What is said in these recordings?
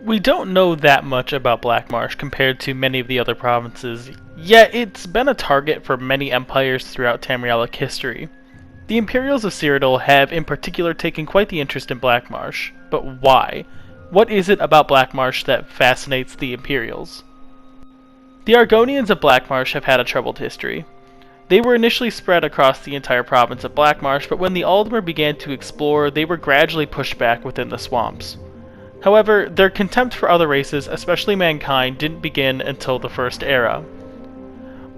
We don't know that much about Black Marsh compared to many of the other provinces, yet it's been a target for many empires throughout Tamrielic history. The Imperials of Cyrodiil have in particular taken quite the interest in Black Marsh, but why? What is it about Black Marsh that fascinates the Imperials? The Argonians of Black Marsh have had a troubled history. They were initially spread across the entire province of Black Marsh, but when the Aldmer began to explore, they were gradually pushed back within the swamps. However, their contempt for other races, especially mankind, didn't begin until the First Era.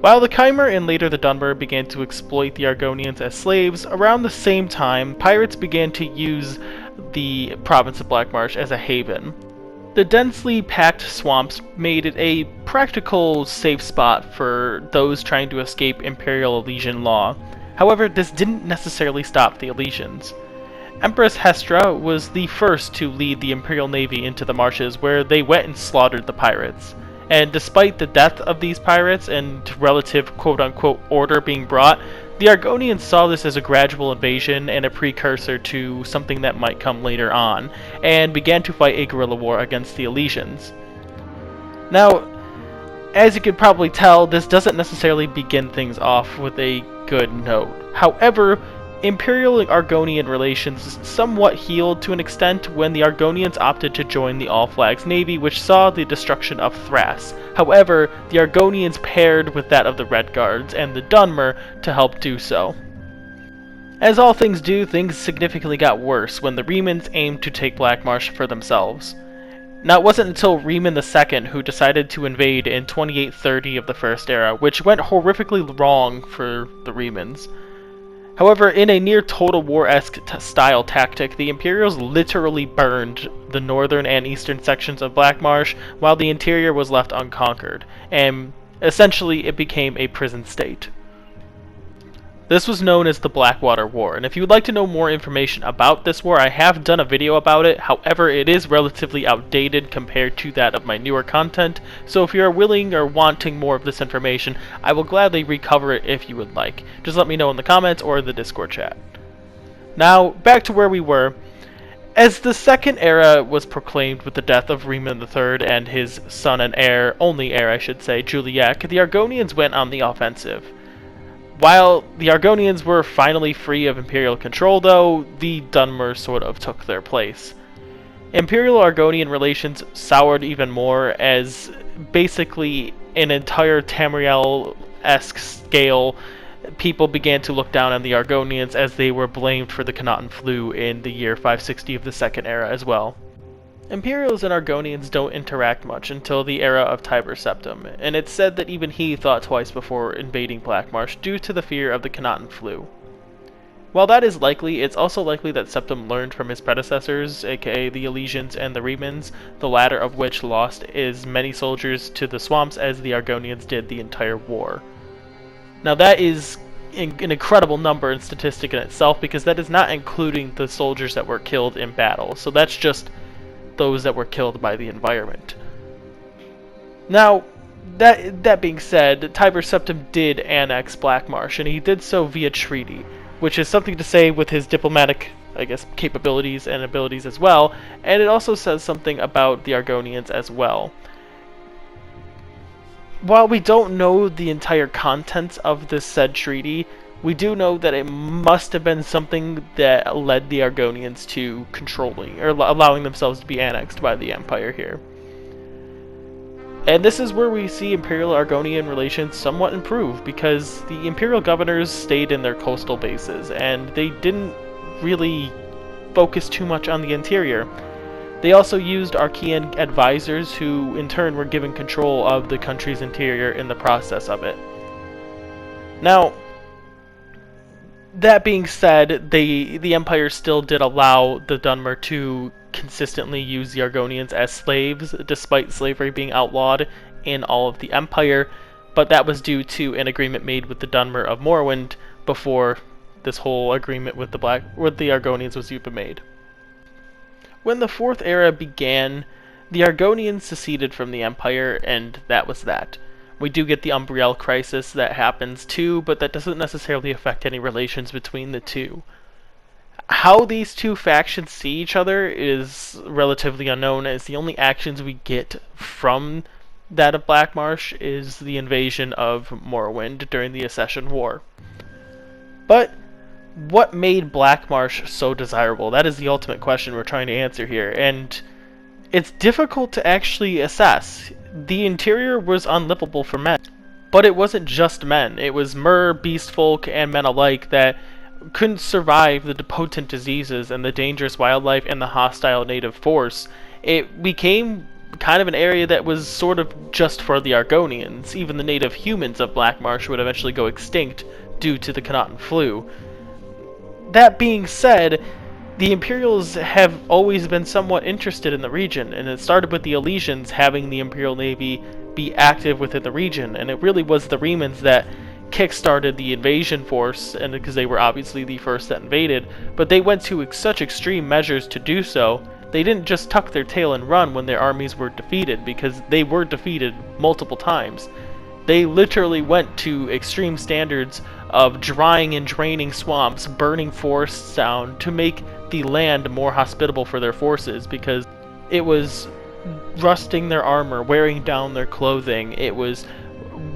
While the Chimer and later the Dunmer began to exploit the Argonians as slaves, around the same time, pirates began to use the province of Black Marsh as a haven. The densely packed swamps made it a practical safe spot for those trying to escape Imperial Elysian law. However, this didn't necessarily stop the Elysians. Empress Hestra was the first to lead the Imperial Navy into the marshes, where they went and slaughtered the pirates. And despite the death of these pirates and relative quote-unquote order being brought, the Argonians saw this as a gradual invasion and a precursor to something that might come later on, and began to fight a guerrilla war against the Elysians. Now, as you could probably tell, this doesn't necessarily begin things off with a good note. However, Imperial-Argonian relations somewhat healed to an extent when the Argonians opted to join the All-Flags Navy, which saw the destruction of Thrace. However, the Argonians paired with that of the Red Guards and the Dunmer to help do so. As all things do, things significantly got worse when the Remans aimed to take Black Marsh for themselves. Now, it wasn't until Reman II who decided to invade in 2830 of the First Era, which went horrifically wrong for the Remans. However, in a near-total war-esque style tactic, the Imperials literally burned the northern and eastern sections of Black Marsh, while the interior was left unconquered, and essentially it became a prison state. This was known as the Blackwater War, and if you would like to know more information about this war, I have done a video about it. However, it is relatively outdated compared to that of my newer content, so if you are willing or wanting more of this information, I will gladly recover it if you would like. Just let me know in the comments or in the Discord chat. Now, back to where we were. As the Second Era was proclaimed with the death of Reman III and his son and heir, only heir I should say, Juliek, the Argonians went on the offensive. While the Argonians were finally free of Imperial control, though, the Dunmer sort of took their place. Imperial-Argonian relations soured even more, as basically an entire Tamriel-esque scale, people began to look down on the Argonians as they were blamed for the Connaughton flu in the year 560 of the Second Era as well. Imperials and Argonians don't interact much until the era of Tiber Septim, and it's said that even he thought twice before invading Black Marsh due to the fear of the Connaughton flu. While that is likely, it's also likely that Septim learned from his predecessors, aka the Elysians and the Remans, the latter of which lost as many soldiers to the swamps as the Argonians did the entire war. Now that is an incredible number and statistic in itself, because that is not including the soldiers that were killed in battle, so that's just those that were killed by the environment. Now, that being said, Tiber Septim did annex Black Marsh, and he did so via treaty, which is something to say with his diplomatic, I guess, capabilities and abilities as well, and it also says something about the Argonians as well. While we don't know the entire contents of this said treaty, we do know that it must have been something that led the Argonians to controlling, or allowing themselves to be annexed by the Empire here. And this is where we see Imperial-Argonian relations somewhat improve, because the Imperial governors stayed in their coastal bases, and they didn't really focus too much on the interior. They also used Archean advisors who, in turn, were given control of the country's interior in the process of it. Now, that being said, the Empire still did allow the Dunmer to consistently use the Argonians as slaves, despite slavery being outlawed in all of the Empire, but that was due to an agreement made with the Dunmer of Morrowind before this whole agreement with the Argonians was even made. When the Fourth Era began, the Argonians seceded from the Empire, and that was that. We do get the Umbriel crisis that happens too, but that doesn't necessarily affect any relations between the two. How these two factions see each other is relatively unknown, as the only actions we get from that of Black Marsh is the invasion of Morrowind during the Accession War. But what made Black Marsh so desirable? That is the ultimate question we're trying to answer here, and it's difficult to actually assess. The interior was unlivable for men, but it wasn't just men. It was mer, beast folk, and men alike that couldn't survive the potent diseases and the dangerous wildlife and the hostile native force. It became kind of an area that was sort of just for the Argonians. Even the native humans of Black Marsh would eventually go extinct due to the Connaughton flu. That being said, the Imperials have always been somewhat interested in the region, and it started with the Elysians having the Imperial Navy be active within the region, and it really was the Remans that kick-started the invasion force, and because they were obviously the first that invaded, but they went to such extreme measures to do so. They didn't just tuck their tail and run when their armies were defeated, because they were defeated multiple times. They literally went to extreme standards of drying and draining swamps, burning forests down to make the land more hospitable for their forces, because it was rusting their armor, wearing down their clothing, it was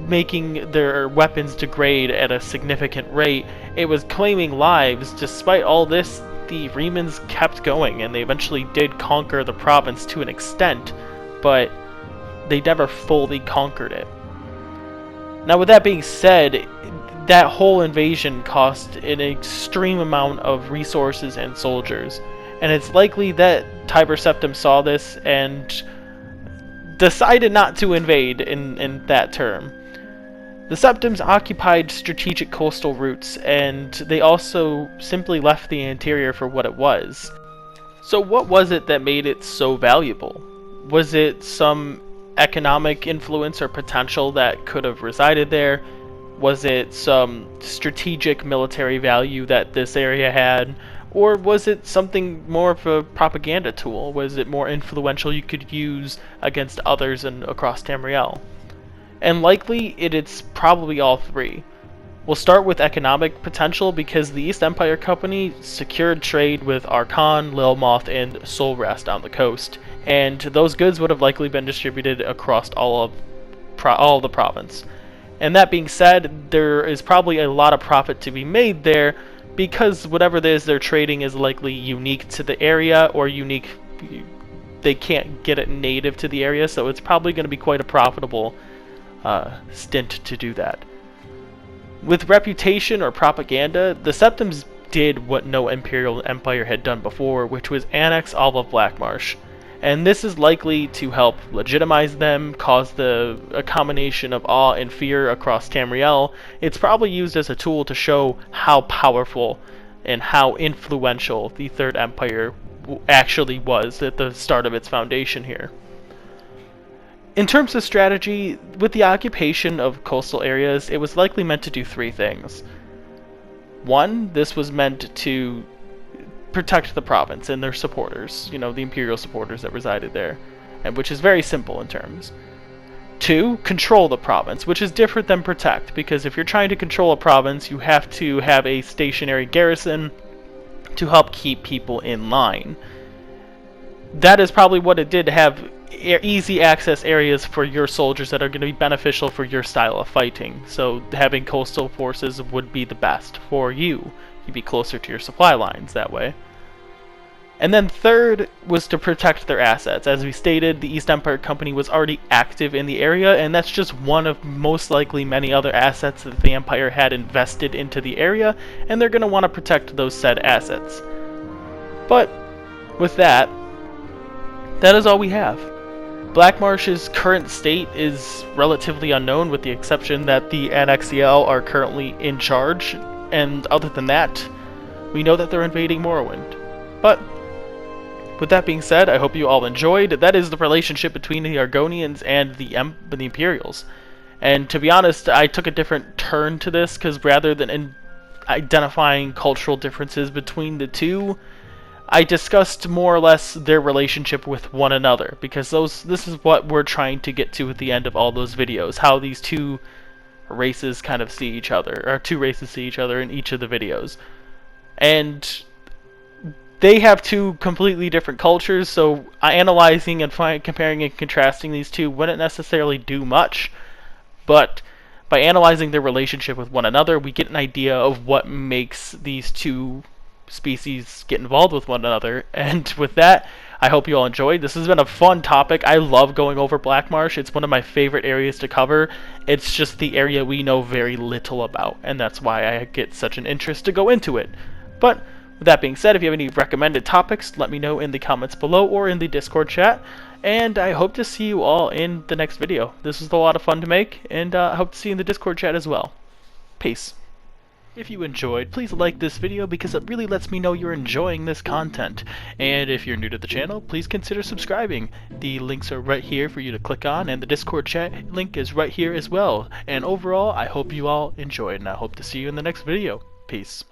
making their weapons degrade at a significant rate, it was claiming lives. Despite all this, the Remans kept going, and they eventually did conquer the province to an extent, but they never fully conquered it. Now, with that being said, that whole invasion cost an extreme amount of resources and soldiers, and it's likely that Tiber Septim saw this and decided not to invade in that term. The Septims occupied strategic coastal routes, and they also simply left the interior for what it was. So what was it that made it so valuable? Was it some economic influence or potential that could have resided there? Was it some strategic military value that this area had? Or was it something more of a propaganda tool? Was it more influential you could use against others and across Tamriel? And likely, it's probably all three. We'll start with economic potential because the East Empire Company secured trade with Archon, Lilmoth, and Soulrest on the coast, and those goods would have likely been distributed across all of the province. And that being said, there is probably a lot of profit to be made there, because whatever it is they're trading is likely unique to the area, or unique, they can't get it native to the area, so it's probably going to be quite a profitable stint to do that. With reputation or propaganda, the Septims did what no Imperial Empire had done before, which was annex all of Black Marsh. And this is likely to help legitimize them, cause a combination of awe and fear across Tamriel. It's probably used as a tool to show how powerful and how influential the Third Empire actually was at the start of its foundation here. In terms of strategy, with the occupation of coastal areas, it was likely meant to do three things. One, this was meant to protect the province and their supporters, the Imperial supporters that resided there, and which is very simple in terms. Two, control the province, which is different than protect, because if you're trying to control a province, you have to have a stationary garrison to help keep people in line. That is probably what it did, to have easy access areas for your soldiers that are going to be beneficial for your style of fighting. So having coastal forces would be the best for you. You'd be closer to your supply lines that way. And then third was to protect their assets. As we stated, the East Empire Company was already active in the area, and that's just one of most likely many other assets that the Empire had invested into the area, and they're going to want to protect those said assets. But with that is all we have. Black Marsh's current state is relatively unknown, with the exception that the NXEL are currently in charge, and other than that, we know that they're invading Morrowind. But with that being said, I hope you all enjoyed. That is the relationship between the Argonians and the Imperials. And to be honest, I took a different turn to this, because rather than identifying cultural differences between the two, I discussed more or less their relationship with one another, because this is what we're trying to get to at the end of all those videos, how these two races kind of see each other, or two races see each other in each of the videos. And they have two completely different cultures, so analyzing and comparing and contrasting these two wouldn't necessarily do much, but by analyzing their relationship with one another, we get an idea of what makes these two species get involved with one another. And with that, I hope you all enjoyed. This has been a fun topic. I love going over Black Marsh. It's one of my favorite areas to cover. It's just the area we know very little about, and that's why I get such an interest to go into it. But with that being said, if you have any recommended topics, let me know in the comments below or in the Discord chat. And I hope to see you all in the next video. This was a lot of fun to make, and I hope to see you in the Discord chat as well. Peace. If you enjoyed, please like this video because it really lets me know you're enjoying this content. And if you're new to the channel, please consider subscribing. The links are right here for you to click on, and the Discord chat link is right here as well. And overall, I hope you all enjoyed, and I hope to see you in the next video. Peace.